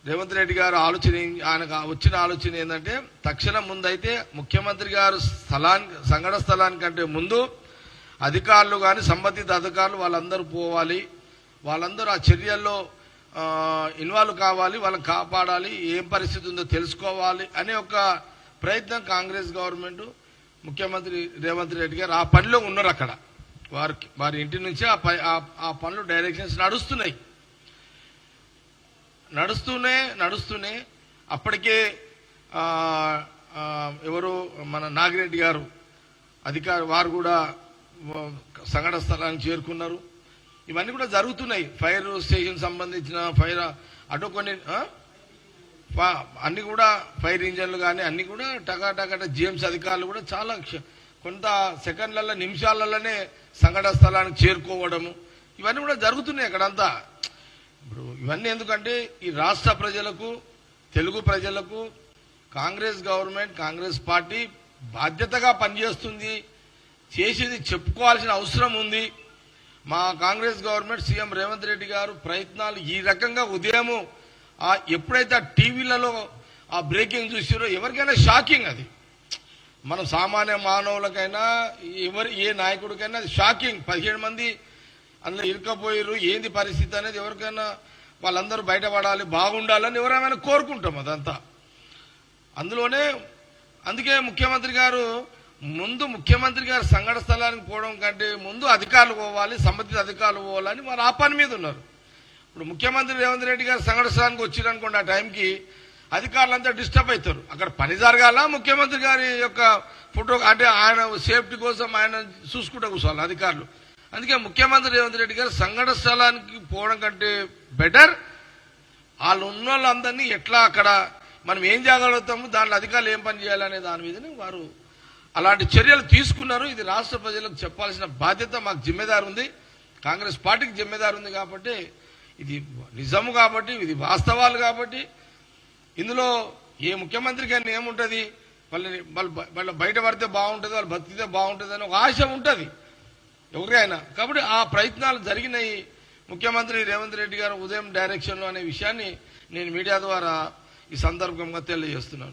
రేవంత్ రెడ్డి గారు ఆయనకు వచ్చిన ఆలోచన ఏంటంటే తక్షణం ముందైతే ముఖ్యమంత్రి గారు సంఘటన స్థలానికంటే ముందు అధికారులు కానీ సంబంధిత అధికారులు వాళ్ళందరూ పోవాలి, వాళ్ళందరూ ఆ చర్యల్లో ఇన్వాల్వ్ కావాలి, వాళ్ళని కాపాడాలి, ఏం పరిస్థితి ఉందో తెలుసుకోవాలి అనే ఒక ప్రయత్నం కాంగ్రెస్ గవర్నమెంట్ ముఖ్యమంత్రి రేవంత్ రెడ్డి గారు ఆ పనిలో ఉన్నారు. అక్కడ వారి ఇంటి నుంచి ఆ పనులు డైరెక్షన్స్ నడుస్తూనే అప్పటికే ఎవరు మన నాగిరెడ్డి గారు వారు కూడా సంఘటన స్థలానికి చేరుకున్నారు. ఇవన్నీ కూడా జరుగుతున్నాయి. ఫైర్ స్టేషన్ సంబంధించిన అటు కొన్ని అన్ని కూడా ఫైర్ ఇంజన్లు కానీ అన్ని కూడా టకాటక జిఎంసీ అధికారులు కూడా చాలా కొంత సెకండ్లలో నిమిషాలలోనే సంఘటన స్థలానికి చేరుకోవడము ఇవన్నీ కూడా జరుగుతున్నాయి అక్కడంతా. ఇప్పుడు ఇవన్నీ ఎందుకంటే ఈ రాష్ట్ర ప్రజలకు, తెలుగు ప్రజలకు కాంగ్రెస్ గవర్నమెంట్, కాంగ్రెస్ పార్టీ బాధ్యతగా పనిచేస్తుంది, చేసేది చెప్పుకోవాల్సిన అవసరం ఉంది. మా కాంగ్రెస్ గవర్నమెంట్ సీఎం రేవంత్ రెడ్డి గారు ప్రయత్నాలు ఈ రకంగా ఉదయము ఎప్పుడైతే టీవీలలో ఆ బ్రేకింగ్ చూసారో ఎవరికైనా షాకింగ్. అది మనం సామాన్య మానవులకైనా ఏ నాయకుడికైనా అది షాకింగ్. 17 మంది అందులో ఇరుకపోయారు, ఏంది పరిస్థితి అనేది ఎవరికైనా వాళ్ళందరూ బయటపడాలి, బాగుండాలని ఎవరైనా కోరుకుంటాం. అదంతా అందుకే ముఖ్యమంత్రి గారు సంఘటన స్థలానికి పోవడం కంటే ముందు అధికారులు పోవాలి, సంబంధిత అధికారులు పోవాలని వారు ఆ పని మీద ఉన్నారు. ఇప్పుడు ముఖ్యమంత్రి రేవంత్ రెడ్డి గారు సంఘటన స్థలానికి వచ్చిరనుకోండి, ఆ టైంకి అధికారులంతా డిస్టర్బ్ అవుతారు. అక్కడ పని జరగాల, ముఖ్యమంత్రి గారి యొక్క ఫోటో అంటే ఆయన సేఫ్టీ కోసం ఆయన చూసుకుంటూ కూర్చోవాలి అధికారులు. అందుకే ముఖ్యమంత్రి రేవంత్ రెడ్డి గారు సంఘటన స్థలానికి పోవడం కంటే బెటర్ వాళ్ళు ఉన్న వాళ్ళందరినీ ఎట్లా అక్కడ మనం ఏం చేయగలుగుతాము, దాంట్లో అధికారులు ఏం పని చేయాలనే దాని మీదనే వారు అలాంటి చర్యలు తీసుకున్నారు. ఇది రాష్ట్ర ప్రజలకు చెప్పాల్సిన బాధ్యత మాకు జిమ్మెదారు ఉంది, కాంగ్రెస్ పార్టీకి జిమ్మెదారు ఉంది. కాబట్టి ఇది నిజము, కాబట్టి ఇది వాస్తవాలు. కాబట్టి ఇందులో ఏ ముఖ్యమంత్రికైనా ఏముంటుంది, వాళ్ళు బయట పడితే బాగుంటుంది, వాళ్ళు బతికితే బాగుంటుంది అని ఒక ఆశ ఉంటుంది ఎవరికైనా. కాబట్టి ఆ ప్రయత్నాలు జరిగినాయి ముఖ్యమంత్రి రేవంత్ రెడ్డి గారు ఉదయం డైరెక్షన్లో అనే విషయాన్ని నేను మీడియా ద్వారా ఈ సందర్భంగా తెలియజేస్తున్నాను.